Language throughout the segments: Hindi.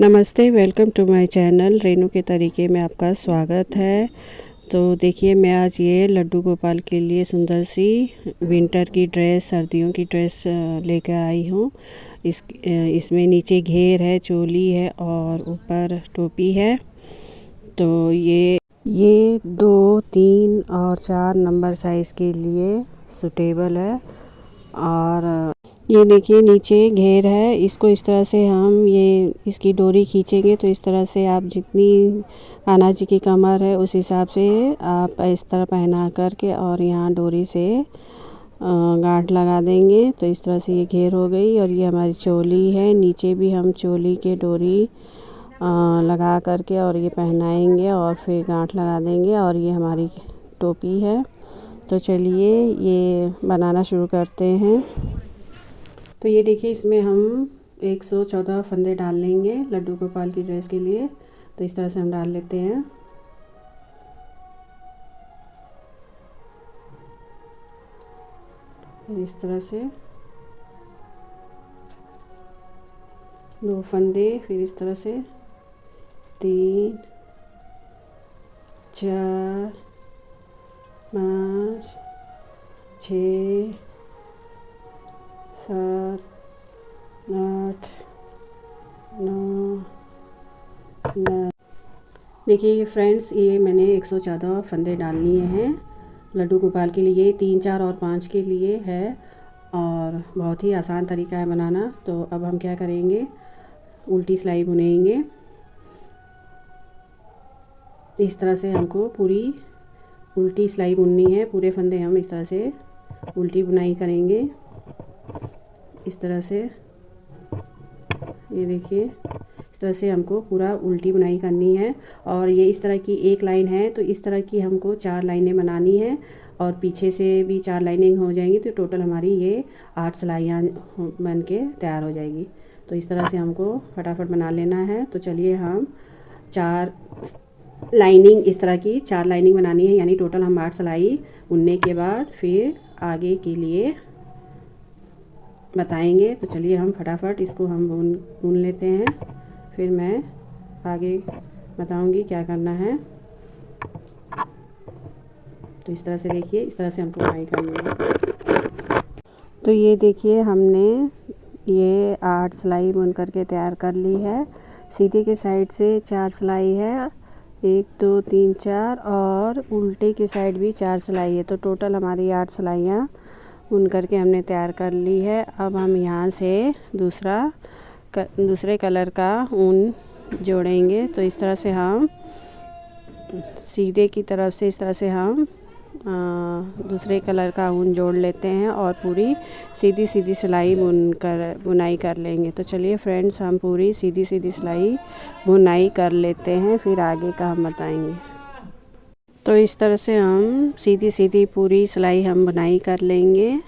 नमस्ते, welcome to my channel Renu के तरीके में आपका स्वागत है। तो देखिए, मैं आज ये लड्डू गोपाल के लिए सुंदर सी विंटर की ड्रेस, सर्दियों की ड्रेस लेकर आई हूँ। इसमें नीचे घेर है, चोली है और ऊपर टोपी है। तो ये 2, 3 और 4 नंबर साइज़ के लिए सूटेबल है। और ये देखिए, नीचे घेर है। इसको इस तरह से हम इसकी डोरी खींचेंगे तो इस तरह से आप जितनी कान्हा जी की कमर है उस हिसाब से आप इस तरह पहना करके और यहाँ डोरी से गांठ लगा देंगे। तो इस तरह से ये घेर हो गई। और ये हमारी चोली है। नीचे भी हम चोली के डोरी लगा करके और ये पहनाएंगे और फिर गांठ लगा देंगे। और ये हमारी टोपी है। तो चलिए ये बनाना शुरू करते हैं। तो ये देखिए, इसमें हम 114 फंदे डाल लेंगे लड्डू गोपाल की ड्रेस के लिए। तो इस तरह से हम डाल लेते हैं। फिर इस तरह से 2 फंदे, फिर इस तरह से 3, 4, 5, 6, 7, 8, 9, 10। देखिए फ्रेंड्स, ये मैंने 114 फंदे डाल लिए हैं लड्डू गोपाल के लिए। 3, 4 और 5 के लिए है और बहुत ही आसान तरीका है बनाना। तो अब हम क्या करेंगे, उल्टी सिलाई बुनेंगे। इस तरह से हमको पूरी उल्टी सिलाई बुननी है। पूरे फंदे हम इस तरह से उल्टी बुनाई करेंगे। इस तरह से ये देखिए, इस तरह से हमको पूरा उल्टी बुनाई करनी है। और ये इस तरह की एक लाइन है तो इस तरह की हमको 4 लाइनें बनानी है और पीछे से भी 4 लाइनें हो जाएंगी। तो टोटल हमारी ये 8 सिलाइयाँ बन के तैयार हो जाएगी। तो इस तरह से हमको फटाफट बना लेना है। तो चलिए, हम 4 लाइनिंग, इस तरह की 4 लाइनिंग बनानी है, यानी टोटल हम 8 सिलाई बुनने के बाद फिर आगे के लिए बताएंगे। तो चलिए हम फटाफट इसको हम बुन लेते हैं, फिर मैं आगे बताऊंगी क्या करना है। तो इस तरह से देखिए, इस तरह से हमको बुनाई करनी है। तो ये देखिए, हमने ये 8 सिलाई बुन करके तैयार कर ली है। सीधे के साइड से 4 सिलाई है, 1, 2, 3, 4 और उल्टे के साइड भी 4 सिलाई है। तो टोटल हमारी 8 सिलाइयाँ बुन करके हमने तैयार कर ली है। अब हम यहाँ से दूसरे कलर का ऊन जोड़ेंगे। तो इस तरह से हम सीधे की तरफ से इस तरह से हम दूसरे कलर का ऊन जोड़ लेते हैं और पूरी सीधी सीधी सिलाई बुनाई कर लेंगे। तो चलिए फ्रेंड्स, हम पूरी सीधी सीधी सिलाई बुनाई कर लेते हैं, फिर आगे का हम बताएंगे। तो इस तरह से हम सीधी सीधी पूरी सिलाई हम बुनाई कर लेंगे।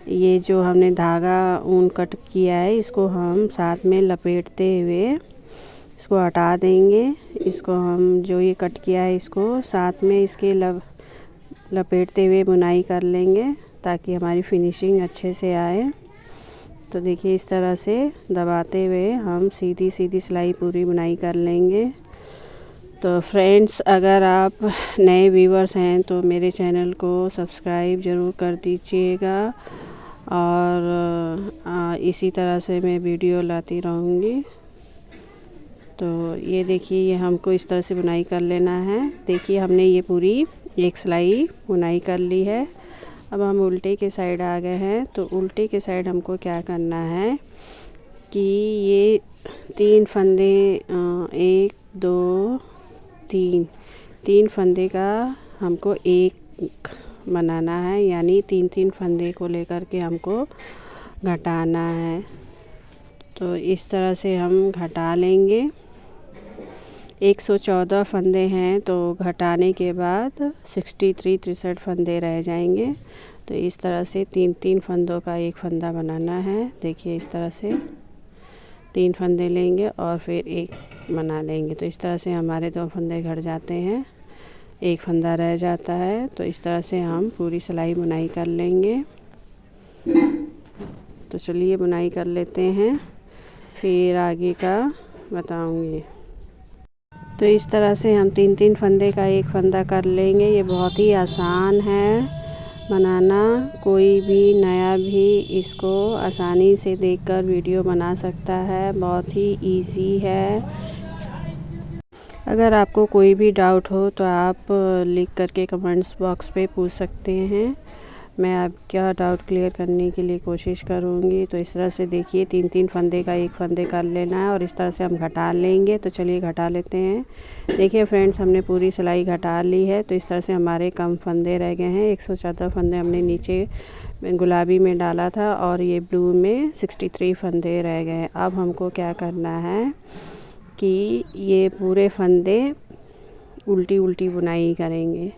ये जो हमने धागा ऊन कट किया है इसको हम साथ में लपेटते हुए इसको हटा देंगे। इसको हम जो ये कट किया है इसको साथ में इसके लपेटते हुए बुनाई कर लेंगे ताकि हमारी फिनिशिंग अच्छे से आए। तो देखिए, इस तरह से दबाते हुए हम सीधी सीधी सिलाई पूरी बुनाई कर लेंगे। तो फ्रेंड्स, अगर आप नए व्यूवर्स हैं तो मेरे चैनल को सब्सक्राइब ज़रूर कर दीजिएगा और इसी तरह से मैं वीडियो लाती रहूँगी। तो ये देखिए, ये हमको इस तरह से बुनाई कर लेना है। देखिए, हमने ये पूरी एक सिलाई बुनाई कर ली है। अब हम उल्टे के साइड आ गए हैं। तो उल्टे के साइड हमको क्या करना है कि ये 3 फंदे, 1, 2, 3 फंदे का हमको एक बनाना है, यानी 3 फंदे को लेकर के हमको घटाना है। तो इस तरह से हम घटा लेंगे। 114 फंदे हैं तो घटाने के बाद 63 फंदे रह जाएंगे। तो इस तरह से 3 फंदों का एक फंदा बनाना है। देखिए, इस तरह से 3 फंदे लेंगे और फिर एक बना लेंगे। तो इस तरह से हमारे 2 फंदे घट जाते हैं, एक फंदा रह जाता है। तो इस तरह से हम पूरी सिलाई बुनाई कर लेंगे। तो चलिए बुनाई कर लेते हैं, फिर आगे का बताऊंगी। तो इस तरह से हम 3-3 फंदे का एक फंदा कर लेंगे। ये बहुत ही आसान है बनाना, कोई भी नया भी इसको आसानी से देखकर वीडियो बना सकता है, बहुत ही इजी है। अगर आपको कोई भी डाउट हो तो आप लिख करके कमेंट्स बॉक्स पे पूछ सकते हैं, मैं आपका डाउट क्लियर करने के लिए कोशिश करूँगी। तो इस तरह से देखिए 3-3 फंदे का एक फंदे कर लेना है और इस तरह से हम घटा लेंगे। तो चलिए घटा लेते हैं। देखिए फ्रेंड्स, हमने पूरी सिलाई घटा ली है। तो इस तरह से हमारे कम फंदे रह गए हैं। 114 फंदे हमने नीचे गुलाबी में डाला था और ये ब्लू में 63 फंदे रह गए। अब हमको क्या करना है कि ये पूरे फंदे उल्टी उल्टी बुनाई करेंगे।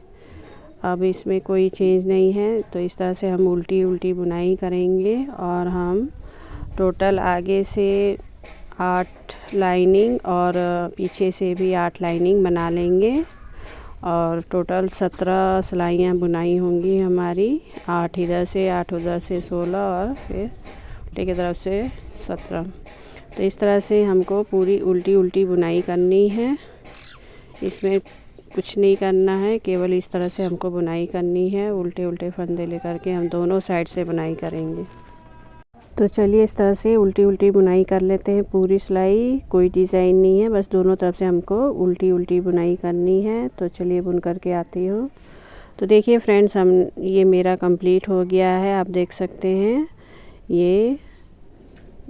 अब इसमें कोई चेंज नहीं है। तो इस तरह से हम उल्टी उल्टी बुनाई करेंगे और हम टोटल आगे से 8 लाइनिंग और पीछे से भी 8 लाइनिंग बना लेंगे और टोटल 17 सिलाइयाँ बुनाई होंगी हमारी। 8 इधर से, 8 उधर से, 16 और फिर उल्टे की तरफ से 17। तो इस तरह से हमको पूरी उल्टी उल्टी बुनाई करनी है। इसमें कुछ नहीं करना है, केवल इस तरह से हमको बुनाई करनी है। उल्टे उल्टे फंदे लेकर के हम दोनों साइड से बुनाई करेंगे। तो चलिए इस तरह से उल्टी उल्टी बुनाई कर लेते हैं। पूरी सिलाई, कोई डिज़ाइन नहीं है, बस दोनों तरफ से हमको उल्टी उल्टी बुनाई करनी है। तो चलिए बुन करके आती हूँ। तो देखिए फ्रेंड्स, ये मेरा कंप्लीट हो गया है। आप देख सकते हैं ये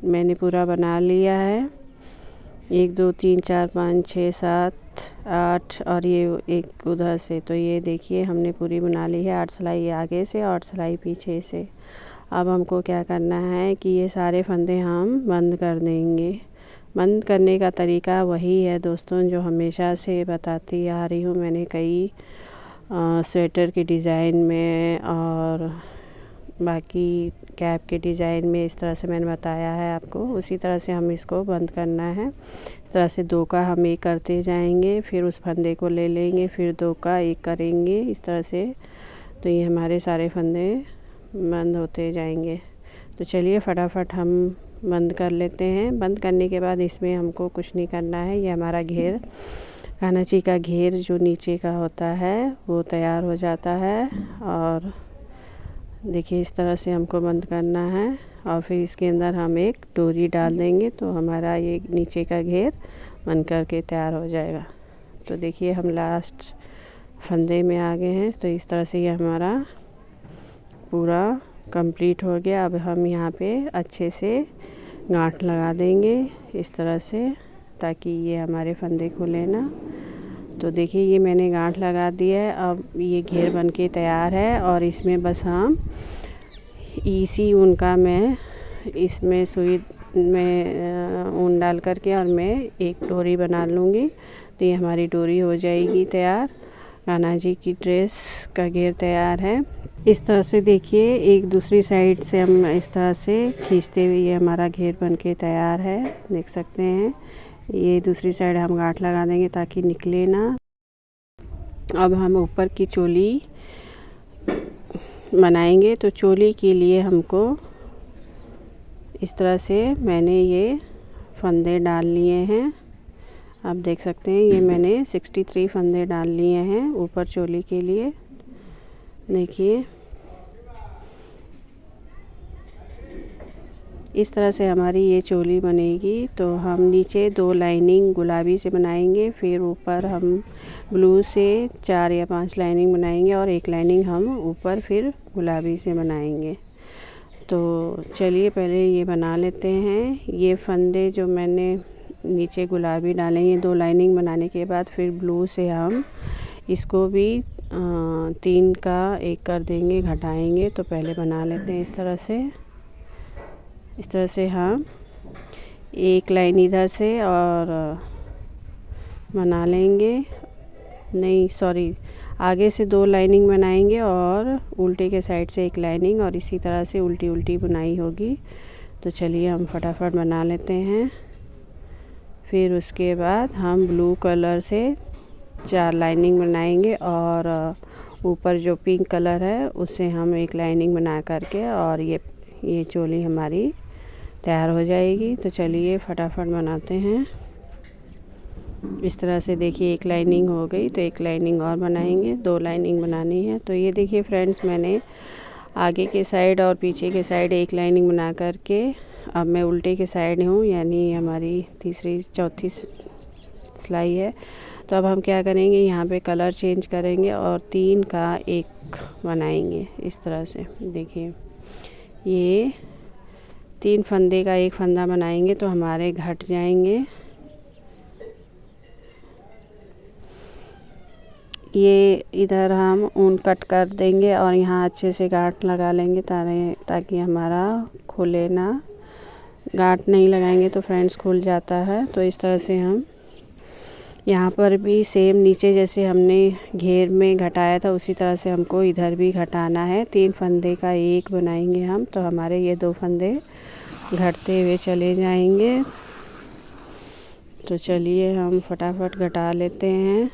मैंने पूरा बना लिया है। 1 2 3 4 5 6 7 8 और ये एक उधर से। तो ये देखिए हमने पूरी बना ली है। 8 सिलाई आगे से और 8 सिलाई पीछे से। अब हमको क्या करना है कि ये सारे फंदे हम बंद कर देंगे। बंद करने का तरीका वही है दोस्तों जो हमेशा से बताती आ रही हूँ। मैंने कई स्वेटर के डिज़ाइन में और बाकी कैप के डिज़ाइन में इस तरह से मैंने बताया है आपको, उसी तरह से हम इसको बंद करना है। इस तरह से 2 का हम एक करते जाएंगे, फिर उस फंदे को ले लेंगे, फिर 2 का एक करेंगे इस तरह से। तो ये हमारे सारे फंदे बंद होते जाएंगे। तो चलिए फटाफट हम बंद कर लेते हैं। बंद करने के बाद इसमें हमको कुछ नहीं करना है। ये हमारा घेर, कानाची का घेर जो नीचे का होता है वो तैयार हो जाता है। और देखिए इस तरह से हमको बंद करना है और फिर इसके अंदर हम एक डोरी डाल देंगे तो हमारा ये नीचे का घेर बन कर के तैयार हो जाएगा। तो देखिए हम लास्ट फंदे में आ गए हैं। तो इस तरह से ये हमारा पूरा कंप्लीट हो गया। अब हम यहाँ पे अच्छे से गांठ लगा देंगे इस तरह से, ताकि ये हमारे फंदे खुले ना। तो देखिए ये मैंने गांठ लगा दिया है। अब ये घेर बन के तैयार है और इसमें बस हम इसी ऊन का मैं इसमें सुई में ऊन डाल करके और मैं एक डोरी बना लूँगी। तो ये हमारी डोरी हो जाएगी तैयार। कान्हा जी की ड्रेस का घेर तैयार है। इस तरह से देखिए एक दूसरी साइड से हम इस तरह से खींचते हुए ये हमारा घेर बन के तैयार है, देख सकते हैं। ये दूसरी साइड हम गांठ लगा देंगे ताकि निकले ना। अब हम ऊपर की चोली बनाएंगे। तो चोली के लिए हमको इस तरह से मैंने ये फंदे डाल लिए हैं। आप देख सकते हैं ये मैंने 63 फंदे डाल लिए हैं ऊपर चोली के लिए। देखिए इस तरह से हमारी ये चोली बनेगी। तो हम नीचे 2 लाइनिंग गुलाबी से बनाएंगे, फिर ऊपर हम ब्लू से 4 या 5 लाइनिंग बनाएंगे और 1 लाइनिंग हम ऊपर फिर गुलाबी से बनाएंगे। तो चलिए पहले ये बना लेते हैं। ये फंदे जो मैंने नीचे गुलाबी डाले हैं 2 लाइनिंग बनाने के बाद फिर ब्लू से हम इसको भी 3 का 1 कर देंगे, घटाएंगे। तो पहले बना लेते हैं इस तरह से। इस तरह से हम 1 लाइन इधर से और बना लेंगे, नहीं सॉरी, आगे से 2 लाइनिंग बनाएंगे और उल्टे के साइड से 1 लाइनिंग और इसी तरह से उल्टी उल्टी बुनाई होगी। तो चलिए हम फटाफट बना लेते हैं। फिर उसके बाद हम ब्लू कलर से 4 लाइनिंग बनाएंगे और ऊपर जो पिंक कलर है उससे हम 1 लाइनिंग बना करके और ये चोली हमारी तैयार हो जाएगी। तो चलिए फटाफट बनाते हैं। इस तरह से देखिए एक लाइनिंग हो गई, तो एक लाइनिंग और बनाएंगे, 2 लाइनिंग बनानी है। तो ये देखिए फ्रेंड्स, मैंने आगे के साइड और पीछे के साइड एक लाइनिंग बना करके अब मैं उल्टे के साइड हूँ, यानी हमारी चौथी सिलाई है। तो अब हम क्या करेंगे, यहाँ पे कलर चेंज करेंगे और 3 का 1 बनाएंगे इस तरह से। देखिए ये 3 फंदे का 1 फंदा बनाएंगे तो हमारे घट जाएंगे। ये इधर हम ऊन कट कर देंगे और यहाँ अच्छे से गांठ लगा लेंगे ताकि हमारा खुले ना। गांठ नहीं लगाएंगे तो फ्रेंड्स खुल जाता है। तो इस तरह से हम यहाँ पर भी सेम नीचे जैसे हमने घेर में घटाया था उसी तरह से हमको इधर भी घटाना है। 3 फंदे का 1 बनाएंगे हम, तो हमारे ये 2 फंदे घटते हुए चले जाएंगे। तो चलिए हम फटाफट घटा लेते हैं।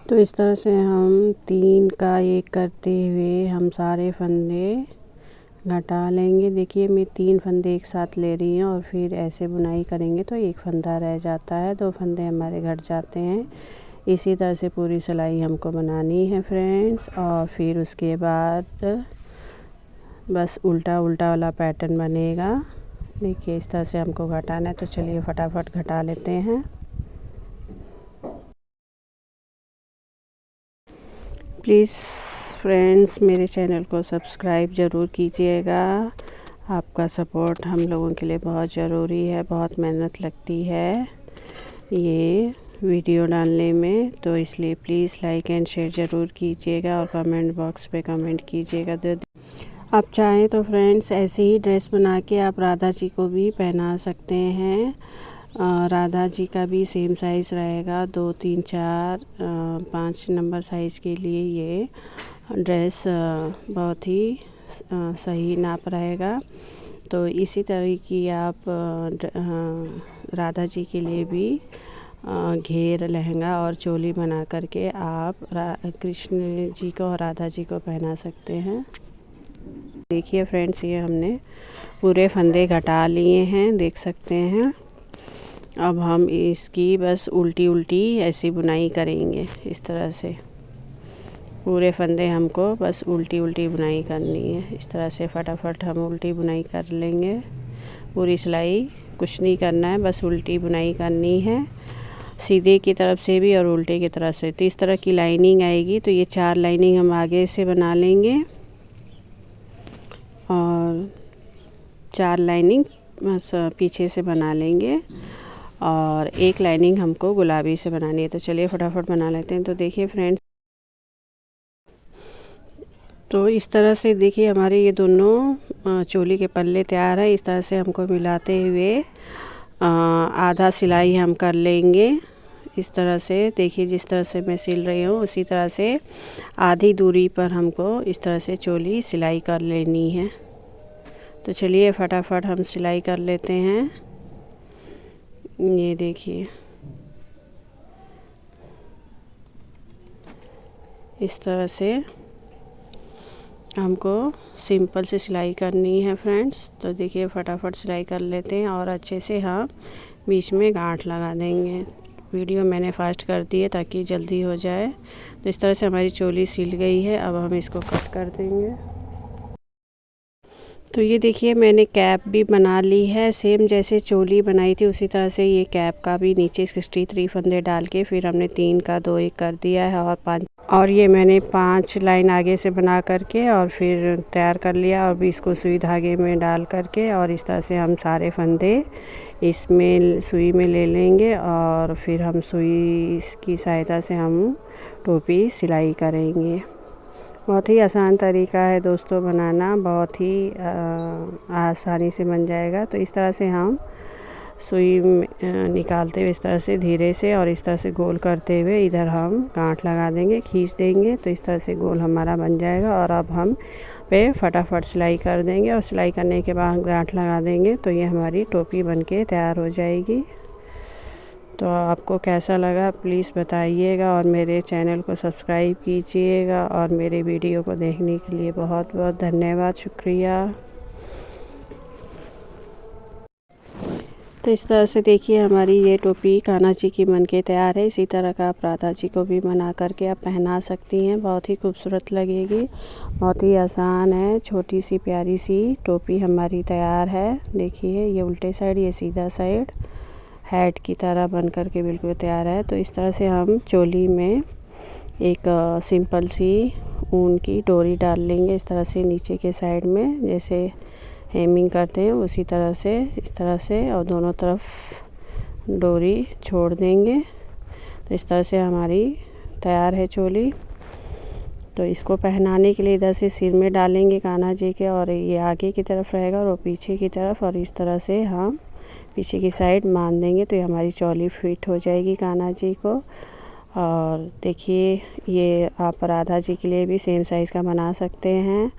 तो इस तरह से हम 3 का 1 करते हुए हम सारे फंदे घटा लेंगे। देखिए मैं 3 फंदे एक साथ ले रही हूँ और फिर ऐसे बुनाई करेंगे तो 1 फंदा रह जाता है, 2 फंदे हमारे घट जाते हैं। इसी तरह से पूरी सिलाई हमको बनानी है फ्रेंड्स। और फिर उसके बाद बस उल्टा उल्टा वाला पैटर्न बनेगा। देखिए इस तरह से हमको घटाना है। तो चलिए फटाफट घटा लेते हैं। प्लीज़ फ्रेंड्स मेरे चैनल को सब्सक्राइब ज़रूर कीजिएगा। आपका सपोर्ट हम लोगों के लिए बहुत ज़रूरी है, बहुत मेहनत लगती है ये वीडियो डालने में। तो इसलिए प्लीज़ लाइक एंड शेयर ज़रूर कीजिएगा और कमेंट बॉक्स पे कमेंट कीजिएगा। तो आप चाहें तो फ्रेंड्स ऐसे ही ड्रेस बना के आप राधा जी को भी पहना सकते हैं। राधा जी का भी सेम साइज़ रहेगा, 2, 3, 4, 5 नंबर साइज़ के लिए ये ड्रेस बहुत ही सही नाप रहेगा। तो इसी तरह की आप राधा जी के लिए भी घेर लहंगा और चोली बना करके आप कृष्ण जी को और राधा जी को पहना सकते हैं। देखिए फ्रेंड्स ये हमने पूरे फंदे घटा लिए हैं, देख सकते हैं। अब हम इसकी बस उल्टी उल्टी ऐसी बुनाई करेंगे इस तरह से। पूरे फंदे हमको बस उल्टी उल्टी बुनाई करनी है। इस तरह से फटाफट हम उल्टी बुनाई कर लेंगे। पूरी सिलाई कुछ नहीं करना है, बस उल्टी बुनाई करनी है, सीधे की तरफ से भी और उल्टे की तरफ से। तो इस तरह की लाइनिंग आएगी। तो ये 4 लाइनिंग हम आगे से बना लेंगे और 4 लाइनिंग पीछे से बना लेंगे और 1 लाइनिंग हमको गुलाबी से बनानी है। तो चलिए फटाफट बना लेते हैं। तो देखिए फ्रेंड्स, तो इस तरह से देखिए हमारे ये दोनों चोली के पल्ले तैयार है। इस तरह से हमको मिलाते हुए आधा सिलाई हम कर लेंगे। इस तरह से देखिए जिस तरह से मैं सिल रही हूँ उसी तरह से आधी दूरी पर हमको इस तरह से चोली सिलाई कर लेनी है। तो चलिए फटाफट हम सिलाई कर लेते हैं। ये देखिए इस तरह से हमको सिंपल से सिलाई करनी है फ्रेंड्स। तो देखिए फटाफट सिलाई कर लेते हैं और अच्छे से हम बीच में गांठ लगा देंगे। वीडियो मैंने फास्ट कर दी है ताकि जल्दी हो जाए। तो इस तरह से हमारी चोली सिल गई है। अब हम इसको कट कर देंगे। तो ये देखिए मैंने कैप भी बना ली है, सेम जैसे चोली बनाई थी उसी तरह से ये कैप का भी नीचे 63 फंदे डाल के फिर हमने 3 का 2 1 कर दिया है और ये मैंने 5 लाइन आगे से बना करके और फिर तैयार कर लिया और भी इसको सुई धागे में डाल करके और इस तरह से हम सारे फंदे इसमें सुई में ले लेंगे और फिर हम सुई की सहायता से हम टोपी सिलाई करेंगे। बहुत ही आसान तरीका है दोस्तों बनाना, बहुत ही आसानी से बन जाएगा। तो इस तरह से हम सुई निकालते हुए इस तरह से धीरे से और इस तरह से गोल करते हुए इधर हम गांठ लगा देंगे, खींच देंगे। तो इस तरह से गोल हमारा बन जाएगा और अब हम पे फटाफट सिलाई कर देंगे और सिलाई करने के बाद गांठ लगा देंगे। तो ये हमारी टोपी बनके तैयार हो जाएगी। तो आपको कैसा लगा प्लीज़ बताइएगा और मेरे चैनल को सब्सक्राइब कीजिएगा और मेरे वीडियो को देखने के लिए बहुत बहुत धन्यवाद, शुक्रिया। तो इस तरह से देखिए हमारी ये टोपी कान्हा जी की बन के तैयार है। इसी तरह का आप राधा जी को भी बना करके आप पहना सकती हैं, बहुत ही खूबसूरत लगेगी। बहुत ही आसान है, छोटी सी प्यारी सी टोपी हमारी तैयार है। देखिए ये उल्टे साइड, ये सीधा साइड हैट की तरह बन करके बिल्कुल तैयार है। तो इस तरह से हम चोली में एक सिंपल सी ऊन की डोरी डाल लेंगे, इस तरह से नीचे के साइड में, जैसे हेमिंग करते हैं उसी तरह से, इस तरह से, और दोनों तरफ डोरी छोड़ देंगे। तो इस तरह से हमारी तैयार है चोली। तो इसको पहनाने के लिए इधर से सिर में डालेंगे कान्हा जी के, और ये आगे की तरफ रहेगा और वो पीछे की तरफ, और इस तरह से हम पीछे की साइड बांध देंगे। तो ये हमारी चोली फिट हो जाएगी कान्हा जी को। और देखिए ये आप राधा जी के लिए भी सेम साइज़ का बना सकते हैं।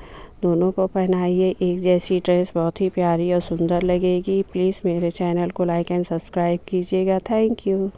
दोनों को पहनाइए, एक जैसी ड्रेस बहुत ही प्यारी और सुंदर लगेगी। प्लीज़ मेरे चैनल को लाइक एंड सब्सक्राइब कीजिएगा। Thank you.